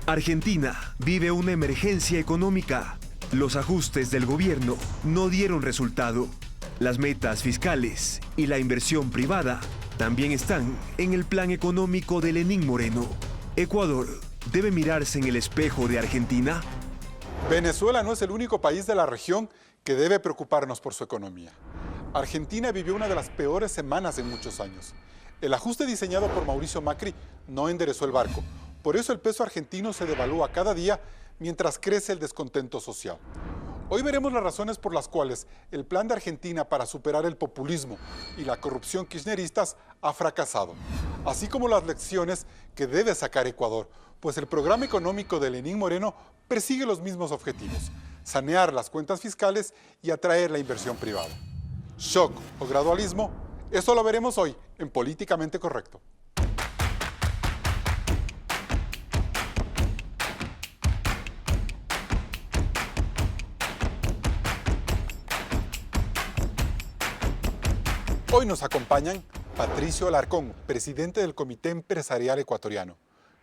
Argentina vive una emergencia económica. Los ajustes del gobierno no dieron resultado. Las metas fiscales y la inversión privada también están en el plan económico de Lenín Moreno. ¿Ecuador debe mirarse en el espejo de Argentina? Venezuela no es el único país de la región que debe preocuparnos por su economía. Argentina vivió una de las peores semanas en muchos años. El ajuste diseñado por Mauricio Macri no enderezó el barco. Por eso el peso argentino se devalúa cada día mientras crece el descontento social. Hoy veremos las razones por las cuales el plan de Argentina para superar el populismo y la corrupción kirchneristas ha fracasado, así como las lecciones que debe sacar Ecuador, pues el programa económico de Lenín Moreno persigue los mismos objetivos: sanear las cuentas fiscales y atraer la inversión privada. ¿Shock o gradualismo? Eso lo veremos hoy en Políticamente Correcto. Hoy nos acompañan Patricio Alarcón, presidente del Comité Empresarial Ecuatoriano;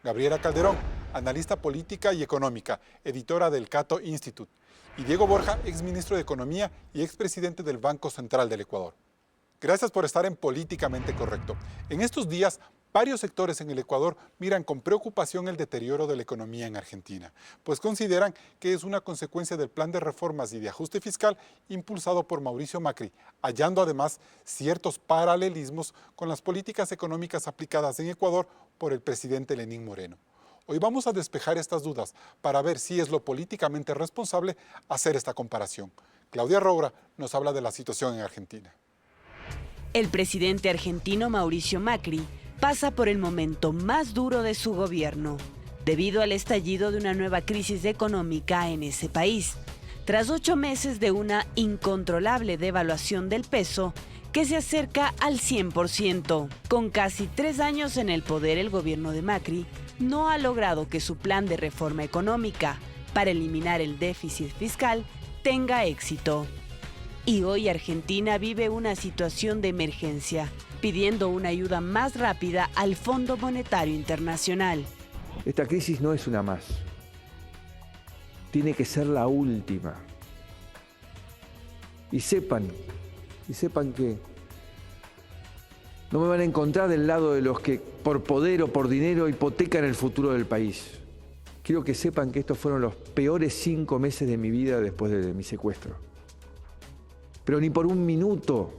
Gabriela Calderón, analista política y económica, editora del Cato Institute; y Diego Borja, exministro de Economía y expresidente del Banco Central del Ecuador. Gracias por estar en Políticamente Correcto. En estos días, varios sectores en el Ecuador miran con preocupación el deterioro de la economía en Argentina, pues consideran que es una consecuencia del plan de reformas y de ajuste fiscal impulsado por Mauricio Macri, hallando además ciertos paralelismos con las políticas económicas aplicadas en Ecuador por el presidente Lenín Moreno. Hoy vamos a despejar estas dudas para ver si es lo políticamente responsable hacer esta comparación. Claudia Roura nos habla de la situación en Argentina. El presidente argentino Mauricio Macri pasa por el momento más duro de su gobierno, debido al estallido de una nueva crisis económica en ese país, tras 8 meses de una incontrolable devaluación del peso que se acerca al 100%. Con casi 3 años en el poder, el gobierno de Macri no ha logrado que su plan de reforma económica para eliminar el déficit fiscal tenga éxito. Y hoy Argentina vive una situación de emergencia, pidiendo una ayuda más rápida al Fondo Monetario Internacional. Esta crisis no es una más. Tiene que ser la última. Y sepan que no me van a encontrar del lado de los que por poder o por dinero hipotecan el futuro del país. Quiero que sepan que estos fueron los peores 5 meses de mi vida después de mi secuestro. Pero ni por un minuto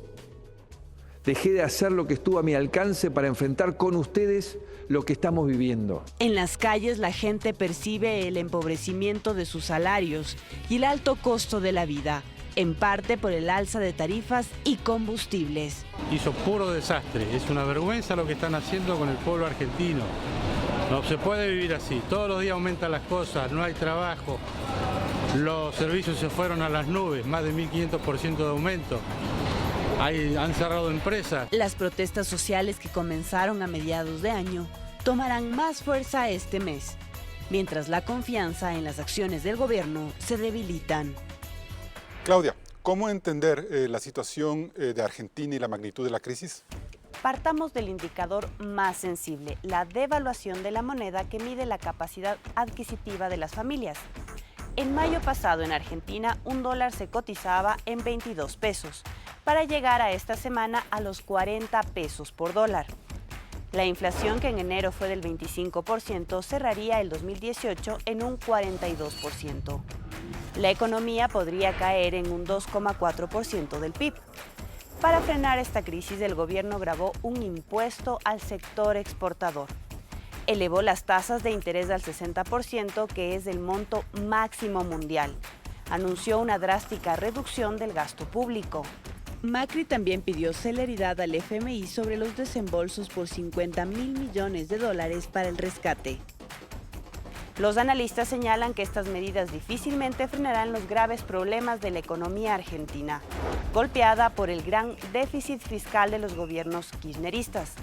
dejé de hacer lo que estuvo a mi alcance para enfrentar con ustedes lo que estamos viviendo. En las calles la gente percibe el empobrecimiento de sus salarios y el alto costo de la vida, en parte por el alza de tarifas y combustibles. Hizo puro desastre, es una vergüenza lo que están haciendo con el pueblo argentino. No se puede vivir así, todos los días aumentan las cosas, no hay trabajo. Los servicios se fueron a las nubes, más de 1500% de aumento. Han cerrado empresas. Las protestas sociales que comenzaron a mediados de año tomarán más fuerza este mes, mientras la confianza en las acciones del gobierno se debilitan. Claudia, ¿cómo entender la situación de Argentina y la magnitud de la crisis? Partamos del indicador más sensible, la devaluación de la moneda que mide la capacidad adquisitiva de las familias. En mayo pasado en Argentina, un dólar se cotizaba en 22 pesos, para llegar a esta semana a los 40 pesos por dólar. La inflación, que en enero fue del 25%, cerraría el 2018 en un 42%. La economía podría caer en un 2,4% del PIB. Para frenar esta crisis, el gobierno grabó un impuesto al sector exportador. Elevó las tasas de interés al 60%, que es el monto máximo mundial. Anunció una drástica reducción del gasto público. Macri también pidió celeridad al FMI sobre los desembolsos por $50.000 millones para el rescate. Los analistas señalan que estas medidas difícilmente frenarán los graves problemas de la economía argentina, golpeada por el gran déficit fiscal de los gobiernos kirchneristas,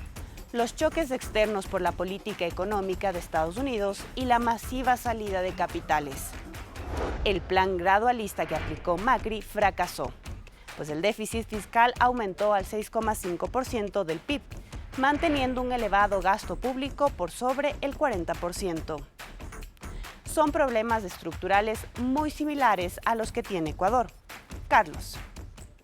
los choques externos por la política económica de Estados Unidos y la masiva salida de capitales. El plan gradualista que aplicó Macri fracasó, pues el déficit fiscal aumentó al 6,5% del PIB, manteniendo un elevado gasto público por sobre el 40%. son problemas estructurales muy similares a los que tiene Ecuador. Carlos.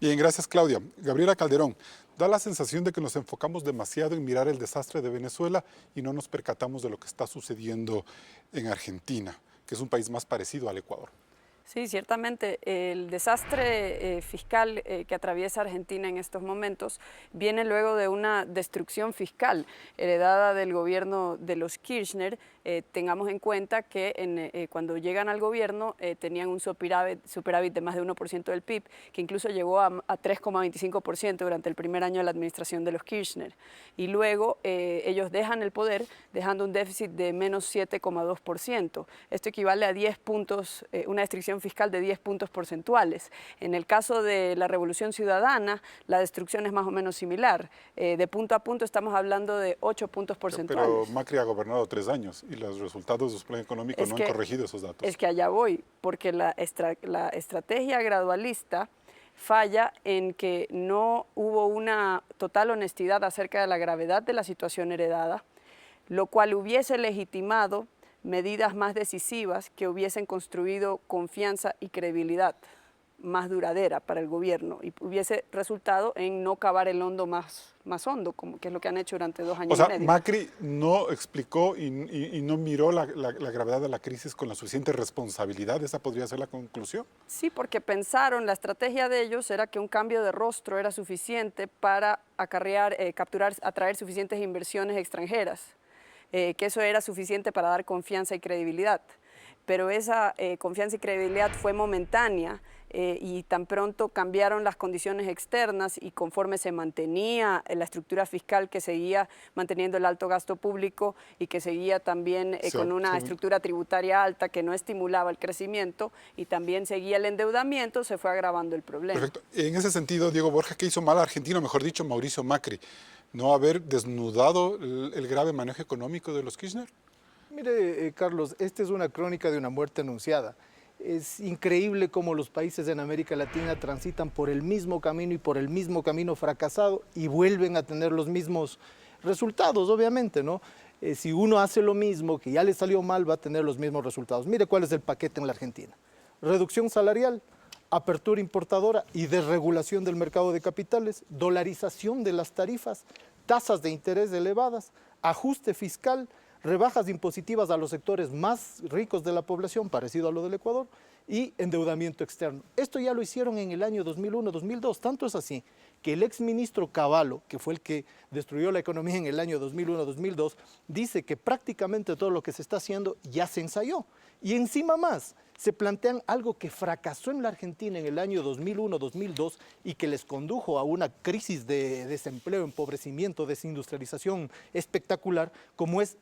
Bien, gracias Claudia. Gabriela Calderón, da la sensación de que nos enfocamos demasiado en mirar el desastre de Venezuela y no nos percatamos de lo que está sucediendo en Argentina, que es un país más parecido al Ecuador. Sí, ciertamente el desastre fiscal que atraviesa Argentina en estos momentos viene luego de una destrucción fiscal heredada del gobierno de los Kirchner. Tengamos en cuenta que cuando llegan al gobierno tenían un superávit de más de 1% del PIB, que incluso llegó a 3,25% durante el primer año de la administración de los Kirchner. Y luego ellos dejan el poder dejando un déficit de menos 7,2%. Esto equivale a 10 puntos, una destrucción fiscal de 10 puntos porcentuales. En el caso de la Revolución Ciudadana, la destrucción es más o menos similar. De punto a punto estamos hablando de 8 puntos porcentuales. Pero Macri ha gobernado 3 años y los resultados de su plan económico no han corregido esos datos. Es que allá voy, porque la estrategia gradualista falla en que no hubo una total honestidad acerca de la gravedad de la situación heredada, lo cual hubiese legitimado medidas más decisivas que hubiesen construido confianza y credibilidad más duradera para el gobierno y hubiese resultado en no cavar el hondo más hondo, como que es lo que han hecho durante 2 años y medio. Macri no explicó y no miró la gravedad de la crisis con la suficiente responsabilidad. ¿Esa podría ser la conclusión? Sí, porque pensaron, la estrategia de ellos era que un cambio de rostro era suficiente para atraer suficientes inversiones extranjeras, que eso era suficiente para dar confianza y credibilidad. Pero esa confianza y credibilidad fue momentánea y tan pronto cambiaron las condiciones externas y conforme se mantenía la estructura fiscal que seguía manteniendo el alto gasto público y que seguía también con una estructura tributaria alta que no estimulaba el crecimiento y también seguía el endeudamiento, se fue agravando el problema. Perfecto. En ese sentido, Diego Borja, ¿qué hizo mal Argentina, mejor dicho, Mauricio Macri? ¿No haber desnudado el grave manejo económico de los Kirchner? Mire, Carlos, esta es una crónica de una muerte anunciada. Es increíble cómo los países en América Latina transitan por el mismo camino y por el mismo camino fracasado y vuelven a tener los mismos resultados, obviamente, ¿no? Si uno hace lo mismo, que ya le salió mal, va a tener los mismos resultados. Mire cuál es el paquete en la Argentina. Reducción salarial, apertura importadora y desregulación del mercado de capitales, dolarización de las tarifas, tasas de interés elevadas, ajuste fiscal, rebajas impositivas a los sectores más ricos de la población, parecido a lo del Ecuador, y endeudamiento externo. Esto ya lo hicieron en el año 2001-2002, tanto es así que el exministro Cavallo, que fue el que destruyó la economía en el año 2001-2002, dice que prácticamente todo lo que se está haciendo ya se ensayó. Y encima más, se plantean algo que fracasó en la Argentina en el año 2001-2002 y que les condujo a una crisis de desempleo, empobrecimiento, desindustrialización espectacular, como es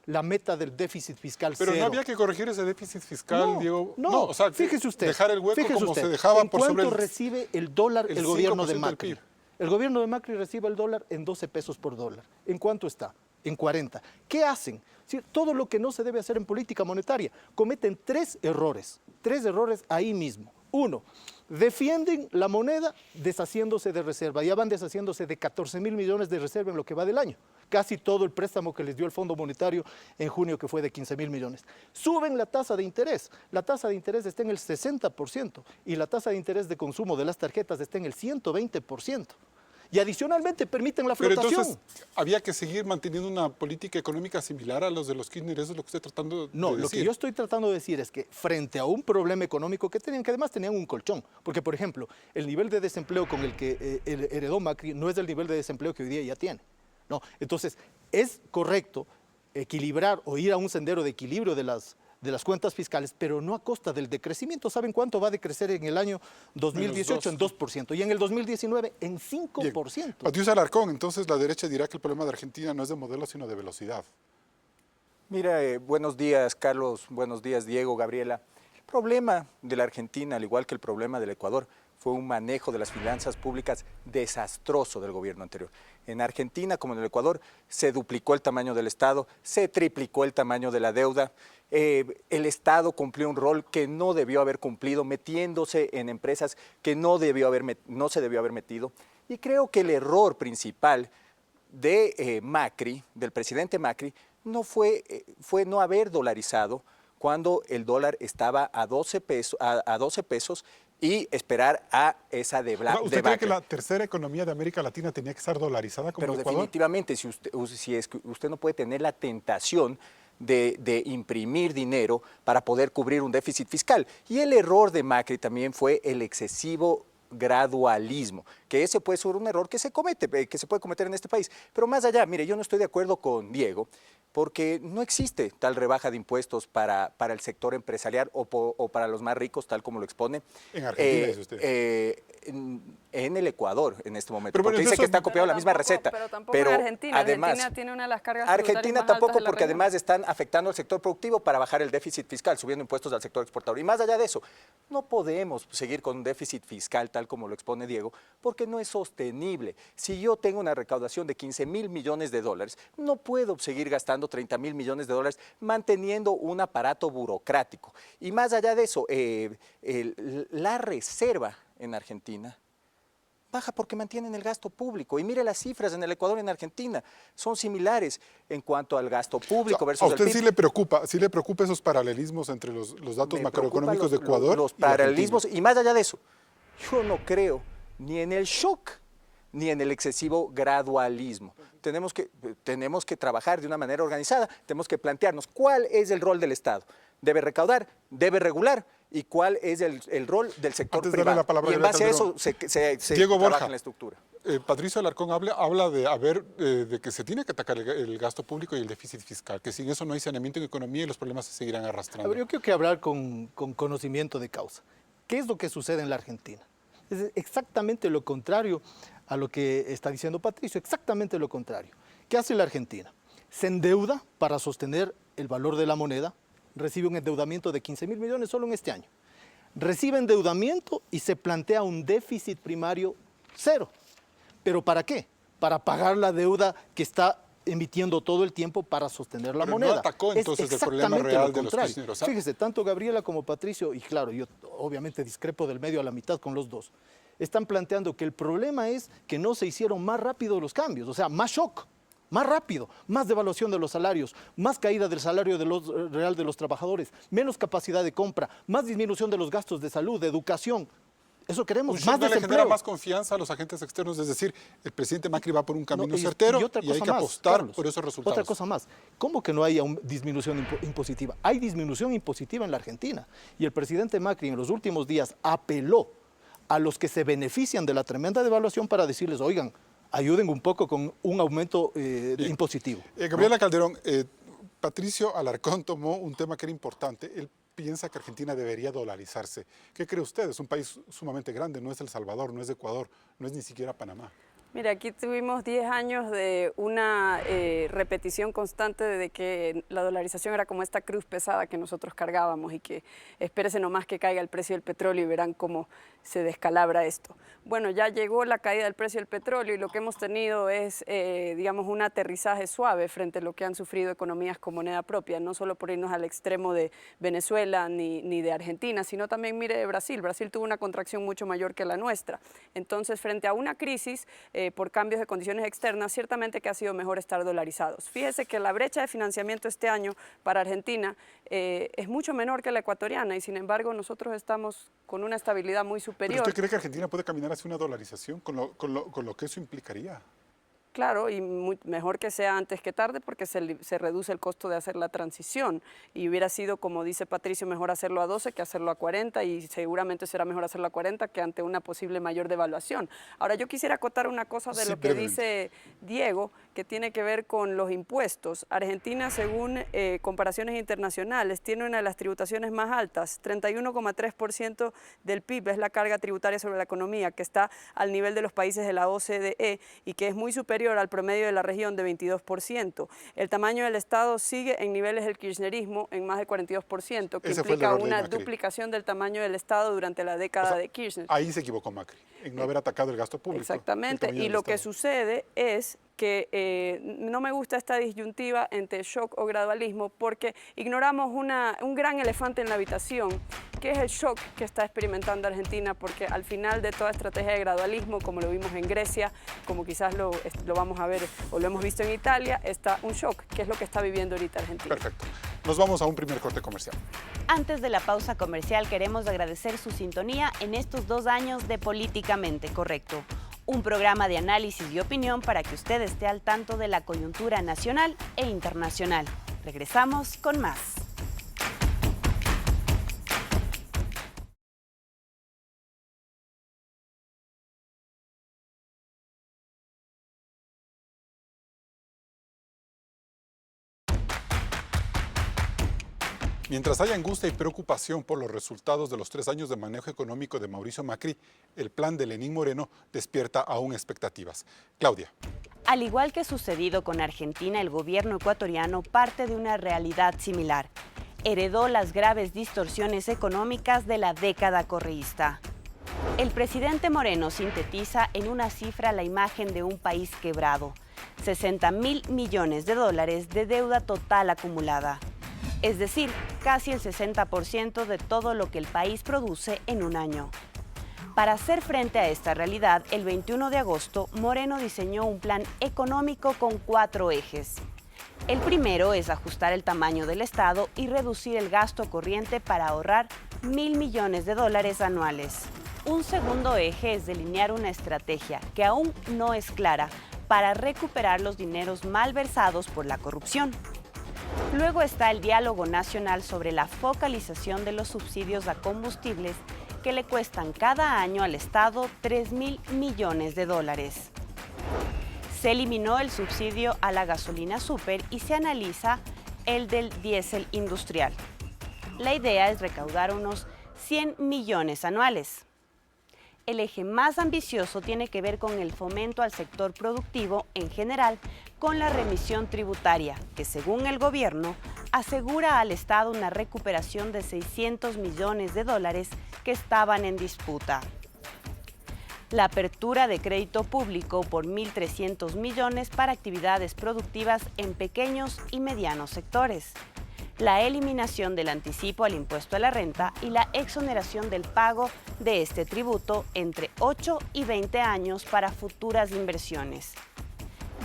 la meta del déficit fiscal Pero cero. no había que corregir ese déficit fiscal, Diego. No, o sea, fíjese usted. Dejar el hueco como se dejaba por sobre ¿En cuánto recibe el dólar el gobierno de Macri? del PIB. El gobierno de Macri recibe el dólar en 12 pesos por dólar. ¿En cuánto está? En 40. ¿Qué hacen? Sí, todo lo que no se debe hacer en política monetaria. Cometen 3 errores ahí mismo. 1, defienden la moneda deshaciéndose de reserva. Ya van deshaciéndose de 14.000 millones de reserva en lo que va del año. Casi todo el préstamo que les dio el Fondo Monetario en junio, que fue de 15.000 millones. Suben la tasa de interés. La tasa de interés está en el 60% y la tasa de interés de consumo de las tarjetas está en el 120%. Y adicionalmente permiten la flotación. Pero entonces, ¿había que seguir manteniendo una política económica similar a los de los Kirchner? Eso es lo que estoy tratando de decir. No, lo que yo estoy tratando de decir es que frente a un problema económico que tenían, que además tenían un colchón, porque por ejemplo, el nivel de desempleo con el que heredó Macri no es el nivel de desempleo que hoy día ya tiene. No, entonces es correcto equilibrar o ir a un sendero de equilibrio de las cuentas fiscales, pero no a costa del decrecimiento. ¿Saben cuánto va a decrecer en el año 2018? En 2%, y en el 2019 en 5%. Bien. Patricio Alarcón, entonces la derecha dirá que el problema de Argentina no es de modelo, sino de velocidad. Mira, buenos días, Carlos, buenos días, Diego, Gabriela. El problema de la Argentina, al igual que el problema del Ecuador, fue un manejo de las finanzas públicas desastroso del gobierno anterior. En Argentina, como en el Ecuador, se duplicó el tamaño del Estado, se triplicó el tamaño de la deuda. El Estado cumplió un rol que no debió haber cumplido, metiéndose en empresas que no se debió haber metido. Y creo que el error principal de Macri, del presidente Macri, no fue no haber dolarizado cuando el dólar estaba a 12 pesos y esperar a esa debacle. ¿Usted cree que la tercera economía de América Latina tenía que estar dolarizada como Pero el Ecuador? definitivamente, si es que usted no puede tener la tentación de imprimir dinero para poder cubrir un déficit fiscal. Y el error de Macri también fue el excesivo gradualismo, que ese puede ser un error que se puede cometer en este país. Pero más allá, mire, yo no estoy de acuerdo con Diego, porque no existe tal rebaja de impuestos para el sector empresarial o para los más ricos, tal como lo expone. En Argentina, dice usted. En el Ecuador, en este momento. Pero bueno, porque dice que está copiando la misma receta. Pero tampoco en Argentina. Además, Argentina tiene una de las cargas Argentina tributarias más tampoco, altas de la porque región. además están afectando al sector productivo para bajar el déficit fiscal, subiendo impuestos al sector exportador. Y más allá de eso, no podemos seguir con un déficit fiscal tal como lo expone Diego, porque no es sostenible. Si yo tengo una recaudación de 15.000 millones de dólares, no puedo seguir gastando 30.000 millones de dólares manteniendo un aparato burocrático. Y más allá de eso, la reserva en Argentina baja porque mantienen el gasto público. Y mire las cifras en el Ecuador y en Argentina. Son similares en cuanto al gasto público versus ¿A usted el sí PIB. le preocupa esos paralelismos entre los datos Me macroeconómicos de preocupan Ecuador los y paralelismos. Argentina? Y más allá de eso, yo no creo ni en el shock ni en el excesivo gradualismo. Tenemos que trabajar de una manera organizada, tenemos que plantearnos cuál es el rol del Estado. ¿Debe recaudar? ¿Debe regular? ¿Y cuál es el rol del sector Antes de darle privado? la palabra Y a en Gabriela base a eso Calderón, se Diego trabaja Borja, en la estructura. Patricio Alarcón habla de que se tiene que atacar el gasto público y el déficit fiscal, que sin eso no hay saneamiento en economía y los problemas se seguirán A arrastrando. ver, yo creo que hablar con conocimiento de causa. ¿Qué es lo que sucede en la Argentina? Es exactamente lo contrario a lo que está diciendo Patricio, exactamente lo contrario. ¿Qué hace la Argentina? Se endeuda para sostener el valor de la moneda, recibe un endeudamiento de 15.000 millones solo en este año. Recibe endeudamiento y se plantea un déficit primario cero. ¿Pero para qué? Para pagar la deuda que está emitiendo todo el tiempo para sostener la Pero moneda. no atacó entonces el problema real de los kirchneros. Fíjese, tanto Gabriela como Patricio, y claro, yo obviamente discrepo del medio a la mitad con los dos, están planteando que el problema es que no se hicieron más rápido los cambios, o sea, más shock, más rápido, más devaluación de los salarios, más caída del salario real de los trabajadores, menos capacidad de compra, más disminución de los gastos de salud, de educación. Eso queremos, ¿Un más shock no le genera desempleo. más confianza a los agentes externos? Es decir, el presidente Macri va por un camino No, certero otra y hay cosa que más, apostar Carlos, por esos resultados. Otra cosa más, ¿cómo que no haya una disminución impositiva? Hay disminución impositiva en la Argentina y el presidente Macri en los últimos días apeló a los que se benefician de la tremenda devaluación para decirles, oigan, ayuden un poco con un aumento impositivo. Gabriela Calderón, Patricio Alarcón tomó un tema que era importante. Él piensa que Argentina debería dolarizarse. ¿Qué cree usted? Es un país sumamente grande, no es El Salvador, no es Ecuador, no es ni siquiera Panamá. Mira, aquí tuvimos 10 años de una repetición constante de que la dolarización era como esta cruz pesada que nosotros cargábamos y que espérese nomás que caiga el precio del petróleo y verán cómo se descalabra esto. Bueno, ya llegó la caída del precio del petróleo y lo que hemos tenido es, digamos, un aterrizaje suave frente a lo que han sufrido economías con moneda propia, no solo por irnos al extremo de Venezuela ni de Argentina, sino también, mire, de Brasil. Brasil tuvo una contracción mucho mayor que la nuestra. Entonces, frente a una crisis por cambios de condiciones externas, ciertamente que ha sido mejor estar dolarizados. Fíjese que la brecha de financiamiento este año para Argentina es mucho menor que la ecuatoriana y sin embargo nosotros estamos con una estabilidad muy superior. ¿Pero usted cree que Argentina puede caminar hacia una dolarización con lo que eso implicaría? Claro, y mejor que sea antes que tarde porque se reduce el costo de hacer la transición y hubiera sido, como dice Patricio, mejor hacerlo a 12 que hacerlo a 40 y seguramente será mejor hacerlo a 40 que ante una posible mayor devaluación. Ahora, yo quisiera acotar una cosa de lo que dice Diego, que tiene que ver con los impuestos. Argentina, según comparaciones internacionales, tiene una de las tributaciones más altas, 31,3% del PIB es la carga tributaria sobre la economía, que está al nivel de los países de la OCDE y que es muy superior al promedio de la región de 22%. El tamaño del Estado sigue en niveles del kirchnerismo en más de 42%, que implica una duplicación del tamaño del Estado durante la década de Kirchner. Ahí se equivocó Macri, en no haber atacado el gasto público. Exactamente, y lo que sucede es que no me gusta esta disyuntiva entre shock o gradualismo porque ignoramos un gran elefante en la habitación, que es el shock que está experimentando Argentina, porque al final de toda estrategia de gradualismo, como lo vimos en Grecia, como quizás lo vamos a ver o lo hemos visto en Italia, está un shock, que es lo que está viviendo ahorita Argentina. Perfecto. Nos vamos a un primer corte comercial. Antes de la pausa comercial queremos agradecer su sintonía en estos 2 años de Políticamente Correcto, un programa de análisis y opinión para que usted esté al tanto de la coyuntura nacional e internacional. Regresamos con más. Mientras hay angustia y preocupación por los resultados de los 3 años de manejo económico de Mauricio Macri, el plan de Lenín Moreno despierta aún expectativas. Claudia. Al igual que sucedido con Argentina, el gobierno ecuatoriano parte de una realidad similar. Heredó las graves distorsiones económicas de la década correísta. El presidente Moreno sintetiza en una cifra la imagen de un país quebrado: 60.000 millones de dólares de deuda total acumulada. Es decir, casi el 60% de todo lo que el país produce en un año. Para hacer frente a esta realidad, el 21 de agosto, Moreno diseñó un plan económico con 4 ejes. El primero es ajustar el tamaño del Estado y reducir el gasto corriente para ahorrar 1.000 millones de dólares anuales. Un segundo eje es delinear una estrategia, que aún no es clara, para recuperar los dineros malversados por la corrupción. Luego está el diálogo nacional sobre la focalización de los subsidios a combustibles que le cuestan cada año al Estado 3.000 millones de dólares. Se eliminó el subsidio a la gasolina súper y se analiza el del diésel industrial. La idea es recaudar unos 100 millones anuales. El eje más ambicioso tiene que ver con el fomento al sector productivo en general, con la remisión tributaria, que según el gobierno asegura al Estado una recuperación de 600 millones de dólares que estaban en disputa. La apertura de crédito público por 1.300 millones para actividades productivas en pequeños y medianos sectores. La eliminación del anticipo al impuesto a la renta y la exoneración del pago de este tributo entre 8 y 20 años para futuras inversiones.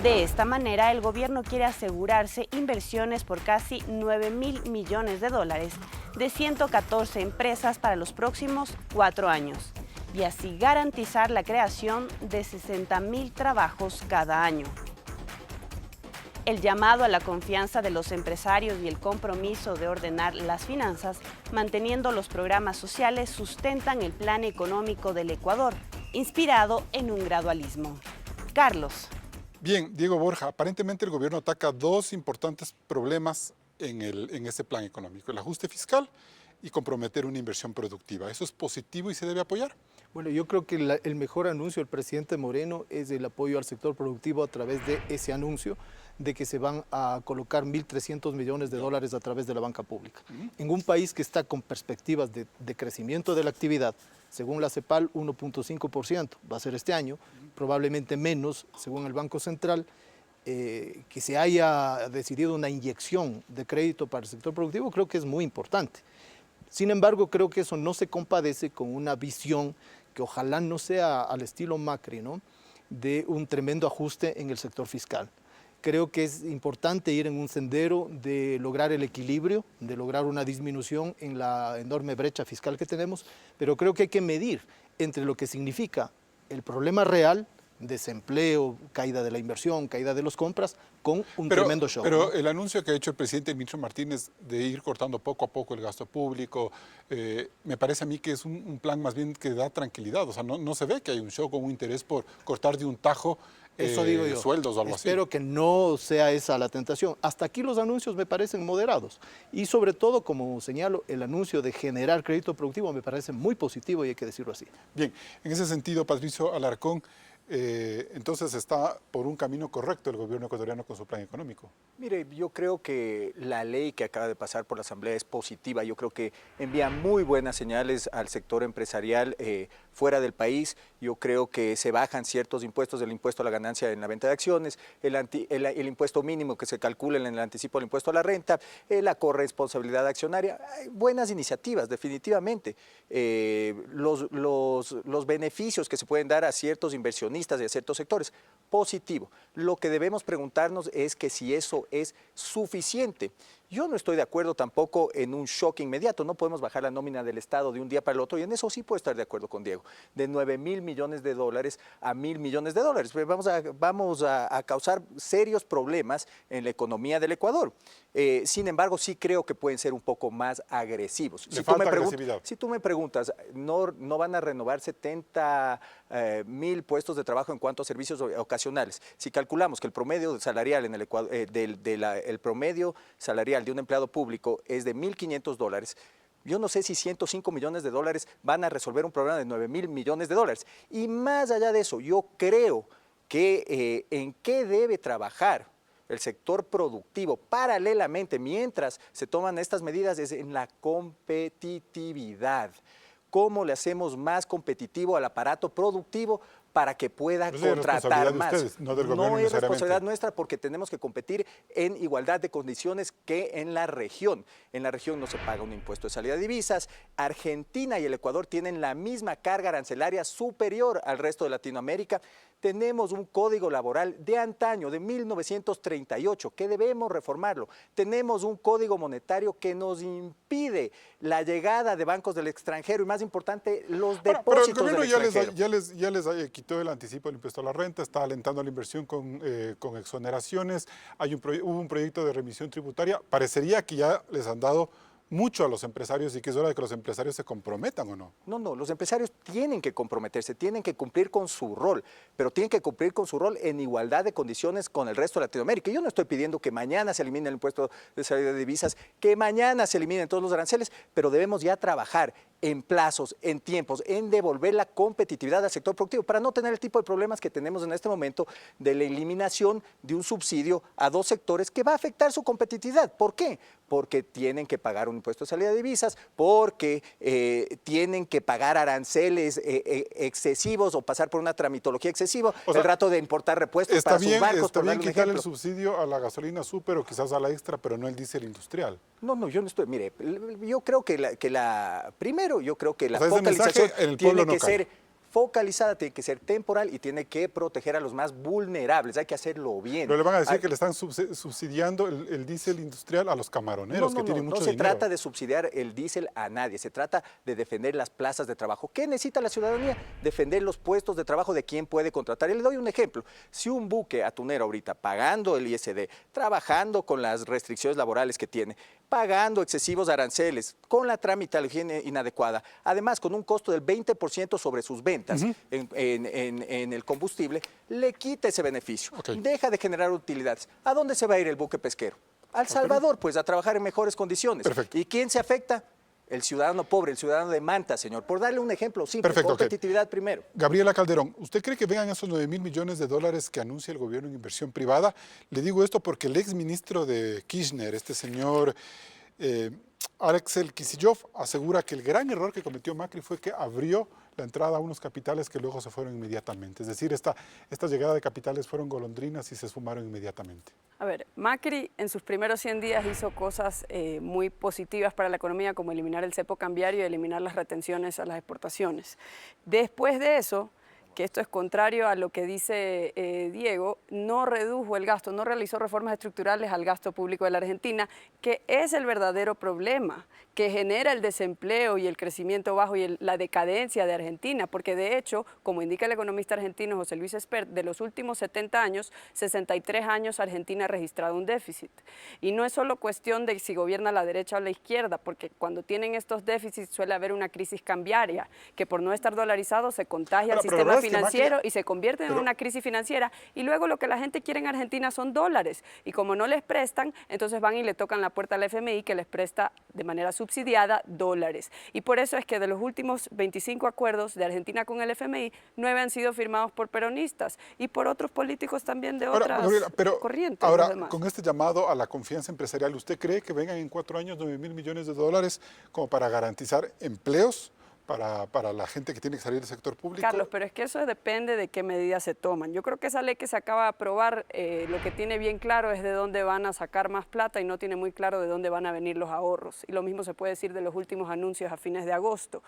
De esta manera, el gobierno quiere asegurarse inversiones por casi 9.000 millones de dólares de 114 empresas para los próximos 4 años y así garantizar la creación de 60.000 trabajos cada año. El llamado a la confianza de los empresarios y el compromiso de ordenar las finanzas, manteniendo los programas sociales, sustentan el plan económico del Ecuador, inspirado en un gradualismo. Carlos. Bien, Diego Borja, aparentemente el gobierno ataca 2 importantes problemas en ese plan económico: el ajuste fiscal y comprometer una inversión productiva. ¿Eso es positivo y se debe apoyar? Bueno, yo creo que el mejor anuncio del presidente Moreno es el apoyo al sector productivo a través de ese anuncio de que se van a colocar 1.300 millones de dólares a través de la banca pública. En un país que está con perspectivas de crecimiento de la actividad, según la CEPAL, 1.5% va a ser este año, probablemente menos, según el Banco Central, que se haya decidido una inyección de crédito para el sector productivo, creo que es muy importante. Sin embargo, creo que eso no se compadece con una visión que ojalá no sea al estilo Macri, ¿no?, de un tremendo ajuste en el sector fiscal. Creo que es importante ir en un sendero de lograr el equilibrio, de lograr una disminución en la enorme brecha fiscal que tenemos, pero creo que hay que medir entre lo que significa el problema real, desempleo, caída de la inversión, caída de las compras, con un tremendo shock. Pero ¿no? El anuncio que ha hecho el presidente Mitro Martínez de ir cortando poco a poco el gasto público, me parece a mí que es un plan más bien que da tranquilidad. O sea, no se ve que hay un shock o un interés por cortar de un tajo Eso digo yo. sueldos o algo así. Espero que no sea esa la tentación. Hasta aquí los anuncios me parecen moderados. Y sobre todo, como señalo, el anuncio de generar crédito productivo me parece muy positivo y hay que decirlo así. Bien, en ese sentido, Patricio Alarcón, entonces está por un camino correcto el gobierno ecuatoriano con su plan económico. Mire, yo creo que la ley que acaba de pasar por la Asamblea es positiva. Yo creo que envía muy buenas señales al sector empresarial fuera del país. Yo creo que se bajan ciertos impuestos, el impuesto a la ganancia en la venta de acciones, el impuesto mínimo que se calcula en el anticipo del impuesto a la renta, la corresponsabilidad accionaria. Hay buenas iniciativas, definitivamente. Los beneficios que se pueden dar a ciertos inversionistas y a ciertos sectores, positivo. Lo que debemos preguntarnos es que si eso es suficiente. Yo no estoy de acuerdo tampoco en un shock inmediato. No podemos bajar la nómina del Estado de un día para el otro, y en eso sí puedo estar de acuerdo con Diego. De 9.000 millones de dólares a 1.000 millones de dólares. Vamos a causar serios problemas en la economía del Ecuador. Sin embargo, sí creo que pueden ser un poco más agresivos. Si tú me preguntas, ¿no van a renovar 70.000 puestos de trabajo en cuanto a servicios ocasionales? Si calculamos que el promedio salarial en el Ecuador, el promedio salarial de un empleado público es de $1.500, yo no sé si 105 millones de dólares van a resolver un problema de 9.000 millones de dólares. Y más allá de eso, yo creo que en qué debe trabajar el sector productivo paralelamente mientras se toman estas medidas es en la competitividad. ¿Cómo le hacemos más competitivo al aparato productivo para que pueda contratar más? Ustedes, no del gobierno, no es responsabilidad nuestra, porque tenemos que competir en igualdad de condiciones que en la región. En la región no se paga un impuesto de salida de divisas. Argentina y el Ecuador tienen la misma carga arancelaria superior al resto de Latinoamérica. Tenemos un código laboral de antaño, de 1938, que debemos reformarlo. Tenemos un código monetario que nos impide la llegada de bancos del extranjero y, más importante, los depósitos del extranjero. Ya les quitó el anticipo del impuesto a la renta, está alentando la inversión con exoneraciones, hubo un proyecto de remisión tributaria. Parecería que ya les han dado mucho a los empresarios y que es hora de que los empresarios se comprometan, ¿o no? No, los empresarios tienen que comprometerse, tienen que cumplir con su rol, pero tienen que cumplir con su rol en igualdad de condiciones con el resto de Latinoamérica. Yo no estoy pidiendo que mañana se elimine el impuesto de salida de divisas, que mañana se eliminen todos los aranceles, pero debemos ya trabajar en plazos, en tiempos, en devolver la competitividad al sector productivo para no tener el tipo de problemas que tenemos en este momento de la eliminación de un subsidio a dos sectores que va a afectar su competitividad. ¿Por qué? Porque tienen que pagar un impuesto de salida de divisas, porque tienen que pagar aranceles excesivos o pasar por una tramitología excesiva, el rato de importar repuestos para sus barcos. Está bien quitarle el subsidio a la gasolina súper o quizás a la extra, pero no el diésel industrial. No, yo no estoy. Mire, yo creo que la focalización tiene que ser focalizada, tiene que ser temporal y tiene que proteger a los más vulnerables. Hay que hacerlo bien. Pero le van a decir que le están subsidiando el diésel industrial a los camaroneros, que tienen mucho dinero. No se trata de subsidiar el diésel a nadie, se trata de defender las plazas de trabajo. ¿Qué necesita la ciudadanía? Defender los puestos de trabajo de quien puede contratar. Y le doy un ejemplo. Si un buque atunero ahorita, pagando el ISD, trabajando con las restricciones laborales que tiene, pagando excesivos aranceles, con la tramitología inadecuada, además con un costo del 20% sobre sus ventas en el combustible, le quita ese beneficio. Deja de generar utilidades. ¿A dónde se va a ir el buque pesquero? Al Salvador, pues a trabajar en mejores condiciones. Perfecto. ¿Y quién se afecta? El ciudadano pobre, el ciudadano de Manta, señor. Por darle un ejemplo simple, competitividad primero. Gabriela Calderón, ¿usted cree que vengan esos 9.000 millones de dólares que anuncia el gobierno en inversión privada? Le digo esto porque el exministro de Kirchner, este señor Axel Kicillof, asegura que el gran error que cometió Macri fue que abrió la entrada a unos capitales que luego se fueron inmediatamente. Es decir, esta llegada de capitales fueron golondrinas y se esfumaron inmediatamente. A ver, Macri en sus primeros 100 días hizo cosas muy positivas para la economía, como eliminar el cepo cambiario y eliminar las retenciones a las exportaciones. Después de eso, que esto es contrario a lo que dice Diego, no redujo el gasto, no realizó reformas estructurales al gasto público de la Argentina, que es el verdadero problema, que genera el desempleo y el crecimiento bajo y la decadencia de Argentina, porque de hecho, como indica el economista argentino José Luis Espert, de los últimos 70 años, 63 años Argentina ha registrado un déficit. Y no es solo cuestión de si gobierna la derecha o la izquierda, porque cuando tienen estos déficits suele haber una crisis cambiaria, que por no estar dolarizado se contagia al sistema financiero y se convierte en una crisis financiera, y luego lo que la gente quiere en Argentina son dólares, y como no les prestan, entonces van y le tocan la puerta al FMI, que les presta de manera subsidiada dólares. Y por eso es que de los últimos 25 acuerdos de Argentina con el FMI, 9 han sido firmados por peronistas y por otros políticos también de otras corrientes. Ahora, con este llamado a la confianza empresarial, ¿usted cree que vengan en 4 años 9.000 millones de dólares como para garantizar empleos, para la gente que tiene que salir del sector público. Carlos, pero es que eso depende de qué medidas se toman. Yo creo que esa ley que se acaba de aprobar, lo que tiene bien claro es de dónde van a sacar más plata y no tiene muy claro de dónde van a venir los ahorros. Y lo mismo se puede decir de los últimos anuncios a fines de agosto.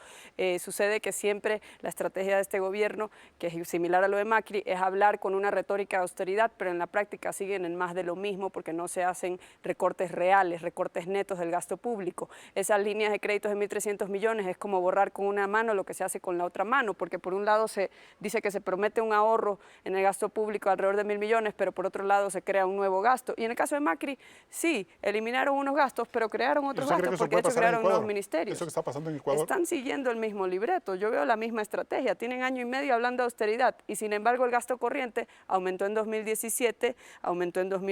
Sucede que siempre la estrategia de este gobierno, que es similar a lo de Macri, es hablar con una retórica de austeridad, pero en la práctica siguen en más de lo mismo porque no se hacen recortes reales, recortes netos del gasto público. Esas líneas de créditos de 1.300 millones es como borrar con una mano lo que se hace con la otra mano, porque por un lado se dice que se promete un ahorro en el gasto público alrededor de 1.000 millones, pero por otro lado se crea un nuevo gasto. Y en el caso de Macri, sí, eliminaron unos gastos, pero crearon otros gastos, porque de hecho crearon nuevos ministerios. ¿Eso que está pasando en Ecuador? Están siguiendo el mismo libreto, yo veo la misma estrategia, tienen año y medio hablando de austeridad, y sin embargo el gasto corriente aumentó en 2017,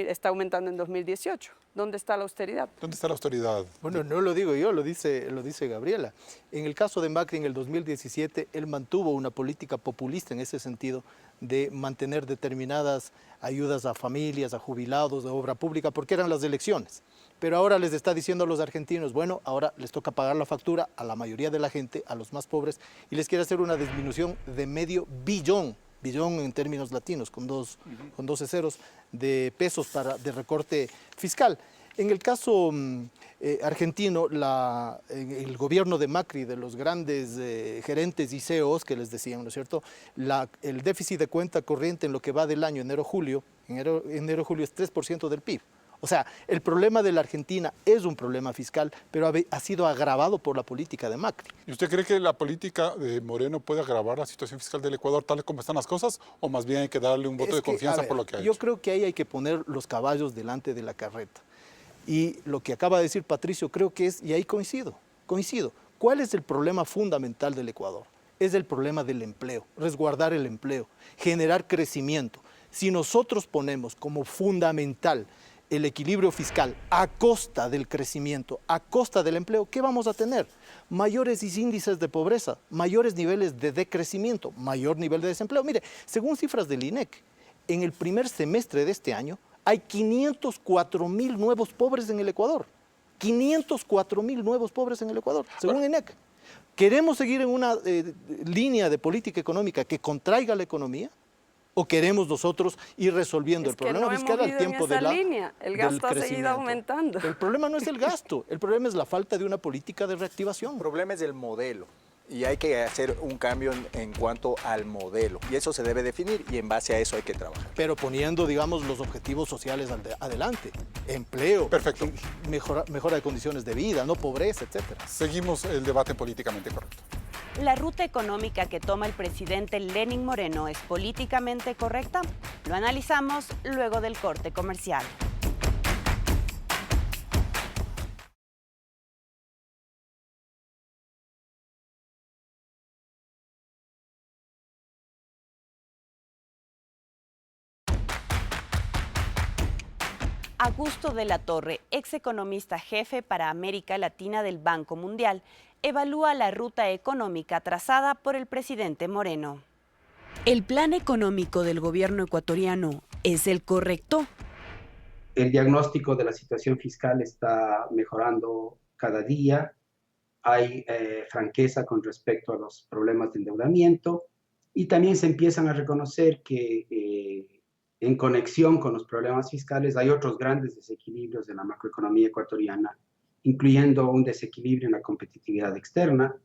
está aumentando en 2018. ¿Dónde está la austeridad? ¿Dónde está la austeridad? Bueno, no lo digo yo, lo dice Gabriela. En el caso de Macri, en el 2017, él mantuvo una política populista en ese sentido de mantener determinadas ayudas a familias, a jubilados, de obra pública, porque eran las elecciones. Pero ahora les está diciendo a los argentinos, bueno, ahora les toca pagar la factura a la mayoría de la gente, a los más pobres, y les quiere hacer una disminución de $500 billion en términos latinos, con 12 ceros de pesos de recorte fiscal. En el caso argentino, el gobierno de Macri, de los grandes gerentes y CEOs que les decían, ¿no es cierto? El déficit de cuenta corriente en lo que va del año, enero-julio, es 3% del PIB. O sea, el problema de la Argentina es un problema fiscal, pero ha sido agravado por la política de Macri. ¿Y usted cree que la política de Moreno puede agravar la situación fiscal del Ecuador tal como están las cosas? ¿O más bien hay que darle un voto de confianza por lo que ha hecho? Yo creo que ahí hay que poner los caballos delante de la carreta. Y lo que acaba de decir Patricio creo que es, y ahí coincido. ¿Cuál es el problema fundamental del Ecuador? Es el problema del empleo, resguardar el empleo, generar crecimiento. Si nosotros ponemos como fundamental el equilibrio fiscal a costa del crecimiento, a costa del empleo, ¿qué vamos a tener? Mayores índices de pobreza, mayores niveles de decrecimiento, mayor nivel de desempleo. Mire, según cifras del INEC, en el primer semestre de este año hay 504,000 nuevos pobres en el Ecuador. 504,000 nuevos pobres en el Ecuador, según INEC. ¿Queremos seguir en una línea de política económica que contraiga la economía? ¿O queremos nosotros ir resolviendo el problema fiscal al tiempo de línea? El gasto ha seguido aumentando. El problema no es el gasto, el problema es la falta de una política de reactivación. El problema es el modelo. Y hay que hacer un cambio en cuanto al modelo. Y eso se debe definir y en base a eso hay que trabajar. Pero poniendo, digamos, los objetivos sociales adelante. Empleo. Perfecto. Mejora de condiciones de vida, no pobreza, etc. Seguimos el debate políticamente correcto. ¿La ruta económica que toma el presidente Lenín Moreno es políticamente correcta? Lo analizamos luego del corte comercial. Augusto de la Torre, ex economista jefe para América Latina del Banco Mundial, evalúa la ruta económica trazada por el presidente Moreno. ¿El plan económico del gobierno ecuatoriano es el correcto? El diagnóstico de la situación fiscal está mejorando cada día. Hay franqueza con respecto a los problemas de endeudamiento y también se empiezan a reconocer que en conexión con los problemas fiscales hay otros grandes desequilibrios de la macroeconomía ecuatoriana, incluyendo un desequilibrio en la competitividad externa.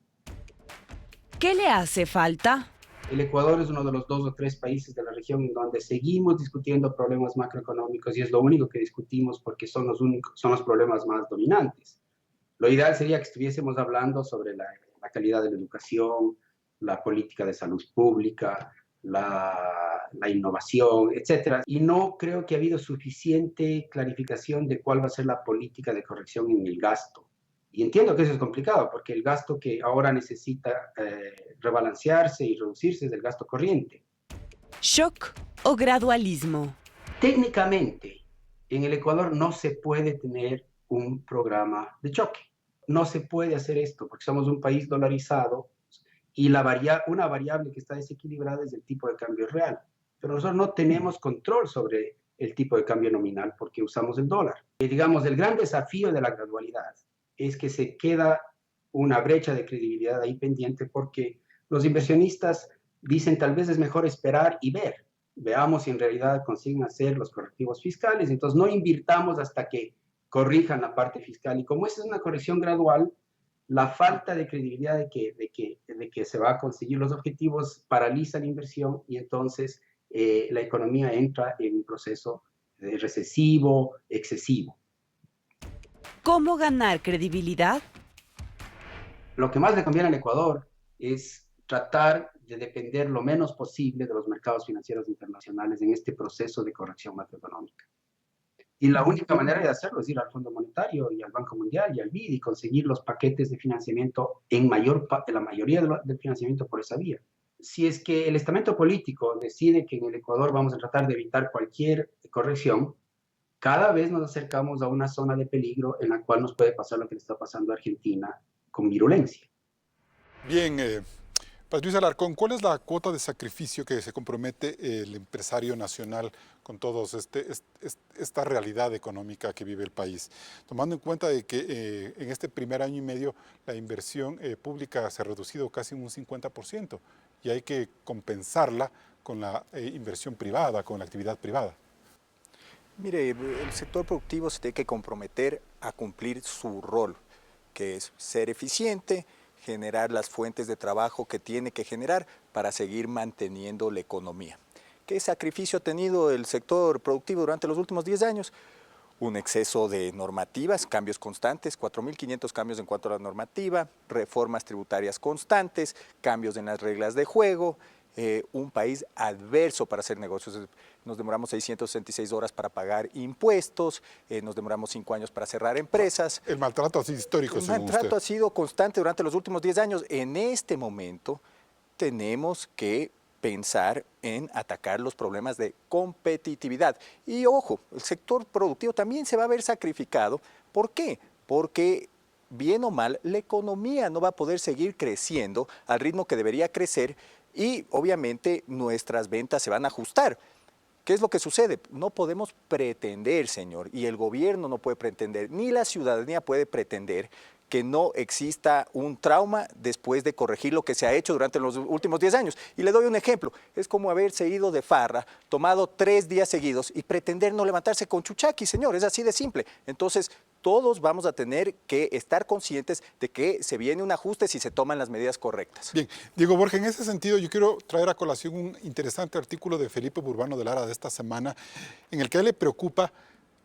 ¿Qué le hace falta? El Ecuador es uno de los 2 o 3 países de la región en donde seguimos discutiendo problemas macroeconómicos y es lo único que discutimos porque son los problemas más dominantes. Lo ideal sería que estuviésemos hablando sobre la calidad de la educación, la política de salud pública, la innovación, etc. Y no creo que ha habido suficiente clarificación de cuál va a ser la política de corrección en el gasto. Y entiendo que eso es complicado, porque el gasto que ahora necesita rebalancearse y reducirse es el gasto corriente. ¿Shock o gradualismo? Técnicamente, en el Ecuador no se puede tener un programa de choque. No se puede hacer esto, porque somos un país dolarizado y una variable que está desequilibrada es el tipo de cambio real. Pero nosotros no tenemos control sobre el tipo de cambio nominal porque usamos el dólar. Digamos, el gran desafío de la gradualidad es que se queda una brecha de credibilidad ahí pendiente porque los inversionistas dicen tal vez es mejor esperar y ver. Veamos si en realidad consiguen hacer los correctivos fiscales, entonces no invirtamos hasta que corrijan la parte fiscal. Y como esa es una corrección gradual, la falta de credibilidad de que se va a conseguir los objetivos paraliza la inversión y entonces la economía entra en un proceso recesivo, excesivo. ¿Cómo ganar credibilidad? Lo que más le conviene al Ecuador es tratar de depender lo menos posible de los mercados financieros internacionales en este proceso de corrección macroeconómica. Y la única manera de hacerlo es ir al Fondo Monetario y al Banco Mundial y al BID y conseguir los paquetes de financiamiento en la mayoría del financiamiento por esa vía. Si es que el estamento político decide que en el Ecuador vamos a tratar de evitar cualquier corrección, cada vez nos acercamos a una zona de peligro en la cual nos puede pasar lo que le está pasando a Argentina con virulencia. Bien, Patricio Alarcón, ¿cuál es la cuota de sacrificio que se compromete el empresario nacional con toda esta realidad económica que vive el país? Tomando en cuenta de que en este primer año y medio la inversión pública se ha reducido casi un 50% y hay que compensarla con la inversión privada, con la actividad privada. Mire, el sector productivo se tiene que comprometer a cumplir su rol, que es ser eficiente, generar las fuentes de trabajo que tiene que generar para seguir manteniendo la economía. ¿Qué sacrificio ha tenido el sector productivo durante los últimos 10 años? Un exceso de normativas, cambios constantes, 4.500 cambios en cuanto a la normativa, reformas tributarias constantes, cambios en las reglas de juego, un país adverso para hacer negocios. Nos demoramos 666 horas para pagar impuestos, nos demoramos 5 años para cerrar empresas. El maltrato ha sido histórico, según usted. El maltrato ha sido constante durante los últimos 10 años. En este momento tenemos que pensar en atacar los problemas de competitividad. Y ojo, el sector productivo también se va a ver sacrificado. ¿Por qué? Porque bien o mal, la economía no va a poder seguir creciendo al ritmo que debería crecer y obviamente nuestras ventas se van a ajustar. ¿Qué es lo que sucede? No podemos pretender, señor, y el gobierno no puede pretender, ni la ciudadanía puede pretender que no exista un trauma después de corregir lo que se ha hecho durante los últimos 10 años. Y le doy un ejemplo, es como haberse ido de farra, tomado 3 días seguidos y pretender no levantarse con chuchaqui, señor, es así de simple. Entonces, todos vamos a tener que estar conscientes de que se viene un ajuste si se toman las medidas correctas. Bien, Diego Borja, en ese sentido yo quiero traer a colación un interesante artículo de Felipe Burbano de Lara de esta semana, en el que a él le preocupa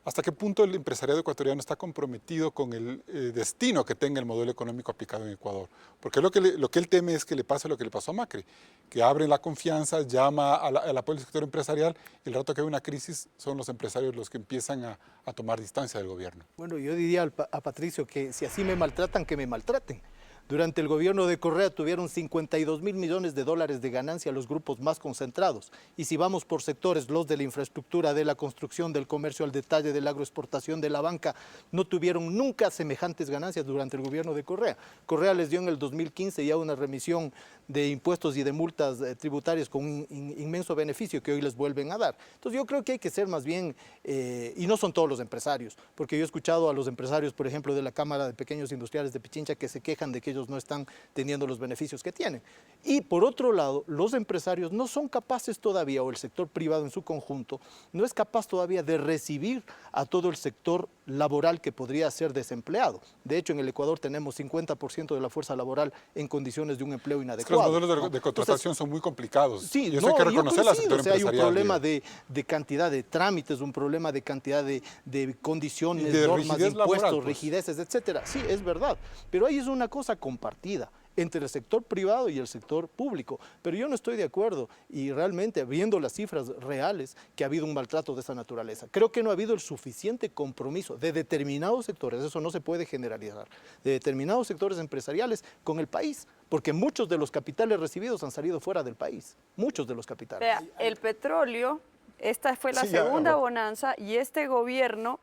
hasta qué punto el empresariado ecuatoriano está comprometido con el destino que tenga el modelo económico aplicado en Ecuador. Porque lo que él teme es que le pase lo que le pasó a Macri, que abren la confianza, llama al apoyo del sector empresarial, y el rato que hay una crisis son los empresarios los que empiezan a tomar distancia del gobierno. Bueno, yo diría a Patricio que si así me maltratan, que me maltraten. Durante el gobierno de Correa tuvieron 52.000 millones de dólares de ganancia los grupos más concentrados. Y si vamos por sectores, los de la infraestructura, de la construcción, del comercio al detalle, de la agroexportación, de la banca, no tuvieron nunca semejantes ganancias durante el gobierno de Correa. Correa les dio en el 2015 ya una remisión de impuestos y de multas tributarias con un inmenso beneficio que hoy les vuelven a dar. Entonces yo creo que hay que ser más bien, y no son todos los empresarios, porque yo he escuchado a los empresarios, por ejemplo, de la Cámara de Pequeños Industriales de Pichincha que se quejan de que ellos no están teniendo los beneficios que tienen. Y por otro lado, los empresarios no son capaces todavía, o el sector privado en su conjunto, no es capaz todavía de recibir a todo el sector laboral que podría ser desempleado. De hecho, en el Ecuador tenemos 50% de la fuerza laboral en condiciones de un empleo inadecuado. Los modelos de contratación son muy complicados. Sí, y eso hay que reconocer al sector empresarial. Hay un problema de cantidad de trámites, un problema de cantidad de condiciones, de normas, de impuestos, laboral, pues. rigideces, etcétera. Sí, es verdad. Pero ahí es una cosa compartida entre el sector privado y el sector público. Pero yo no estoy de acuerdo y realmente, viendo las cifras reales, que ha habido un maltrato de esa naturaleza. Creo que no ha habido el suficiente compromiso de determinados sectores, eso no se puede generalizar, de determinados sectores empresariales con el país, porque muchos de los capitales recibidos han salido fuera del país, muchos de los capitales. Vea, el petróleo, esta fue la segunda bonanza y este gobierno